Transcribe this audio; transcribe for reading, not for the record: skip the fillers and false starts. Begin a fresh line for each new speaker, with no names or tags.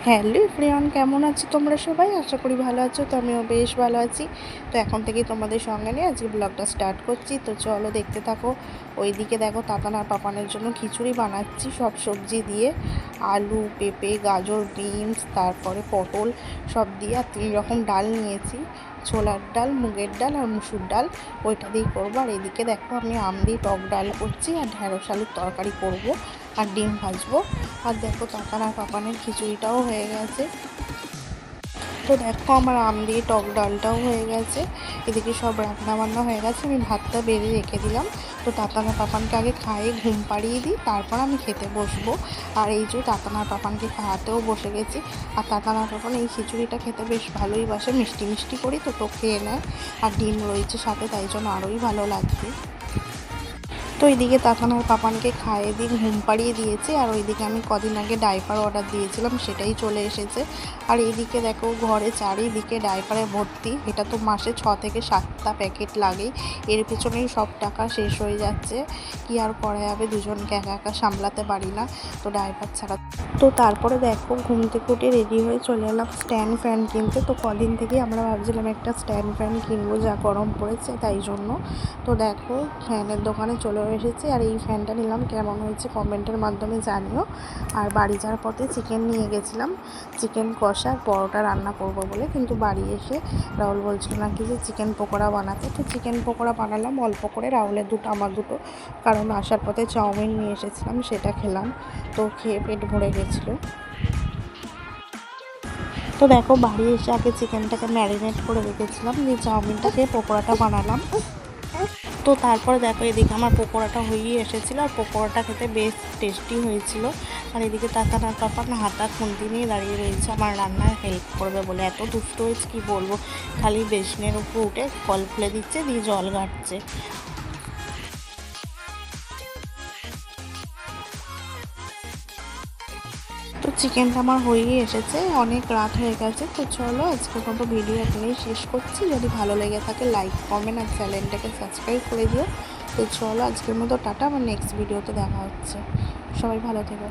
Hello everyone, কেমন আছো তোমরা সবাই? আশা করি ভালো আছো। তো আমিও বেশ ভালো আছি। তো এখন থেকেই তোমাদের সঙ্গে নিয়ে আজকে ব্লগটা স্টার্ট করছি। তো চলো দেখতে থাকো। ওইদিকে দেখো তাতান আর পাপানের জন্য খিচুড়ি বানাচ্ছি সব সবজি দিয়ে, আলু, পেঁপে, গাজর, বিনস, তারপরে পটল সব দিয়ে। আর 3 রকম ডাল নিয়েছি, ছোলার ডাল, মুগের ডাল আর মুসুর ডাল। ওইটা দিয়েই করবো। আর এদিকে দেখো আমি আম দিয়ে টক ডাল করছি, আর ঢ্যাঁড়স আলুর তরকারি করবো, আর ডিম ভাজবো। আর দেখো তাতান আর পাপানের খিচুড়িটাও হয়ে গেছে। তো দেখো আমার আম দিয়ে টক ডালটাও হয়ে গেছে। এদিকে সব রান্না বান্না হয়ে গেছে, আমি ভাতটা বেড়ে রেখে দিলাম। তো তাতানা পাপানকে আগে খাইয়ে ঘুম পাড়িয়ে দিই, তারপর আমি খেতে বসবো। আর এই যে তাতানা পাপানকে খাওয়াতেও বসে গেছি। আর তাতানা পাপান এই খিচুড়িটা খেতে বেশ ভালোই বাসে, মিষ্টি মিষ্টি করি তো তো খেয়ে নেয়। আর ডিম রয়েছে সাথে, তাই জন্য আরোই ভালো লাগবে। তো এইদিকে তাতান আর পাপানকে খাইয়ে দিয়ে ঘুম পাড়িয়ে দিয়েছে। আর ওইদিকে আমি কদিন আগে ডাইপার অর্ডার দিয়েছিলাম, সেটাই চলে এসেছে। আর এইদিকে দেখো ঘরে চারিদিকে ডাইপারে ভর্তি। এটা তো মাসে 6 থেকে 7টা প্যাকেট লাগেই। এর পেছনেই সব টাকা শেষ হয়ে যাচ্ছে। কি আর করা যাবে, দুজনকে একা একা সামলাতে পারি না, তো ডাইপার ছাড়া। তো তারপরে দেখো ঘুম থেকে উঠে রেডি হয়ে চলে এলাম স্ট্যান্ড ফ্যান কিনতে। তো কদিন থেকেই আমরা ভাবছিলাম একটা স্ট্যান্ড ফ্যান কিনবো, যা গরম পড়েছে তাই জন্য। তো দেখো ফ্যানের দোকানে চলে এসেছি। আর এই ফ্যানটা নিলাম, কেমন হয়েছে কমেন্টের মাধ্যমে জানিও। আর বাড়ি যাওয়ার পথে চিকেন নিয়ে গেছিলাম, চিকেন কষা আর পরোটা রান্না করব বলে। কিন্তু বাড়ি এসে রাহুল বলছিল নাকি যে চিকেন পকোড়া বানাতে। তো চিকেন পকোড়া বানালাম অল্প করে, রাহুলের দুটো আমার দুটো, কারণ আসার পথে চাউমিন নিয়ে এসেছিলাম, সেটা খেলাম। তো খেয়ে পেট ভরে গেছিলো। তো দেখো বাড়ি এসে আগে চিকেনটাকে ম্যারিনেট করে রেখেছিলাম, দিয়ে চাউমিনটা খেয়ে পকোড়াটা বানালাম। তো তারপরে দেখো এদিকে আমার পকোড়াটা হয়েই এসেছিলো, আর পকোড়াটা খেতে বেশ টেস্টি হয়েছিল। আর এদিকে তাতান আর পাপান হাতা খুন্তি নিয়ে দাঁড়িয়ে রয়েছে আমার রান্নায় হেল্প করবে বলে। এত দুষ্ট হয়েছে কি বলবো, খালি বেসনের উপর উঠে কল খুলে দিচ্ছে, দিয়ে জল ঘাটছে। তো চিকেনটা আমার হয়েই এসেছে, অনেক রাত হয়ে গেছে। তো চলো আজকের মতো ভিডিও এখানেই শেষ করছি। যদি ভালো লেগে থাকে লাইক, কমেন্ট আর চ্যানেলটাকে সাবস্ক্রাইব করে দিও। তো চলো আজকের মতো টাটা, আমার নেক্সট ভিডিওতে দেখা হচ্ছে। সবাই ভালো থেকো।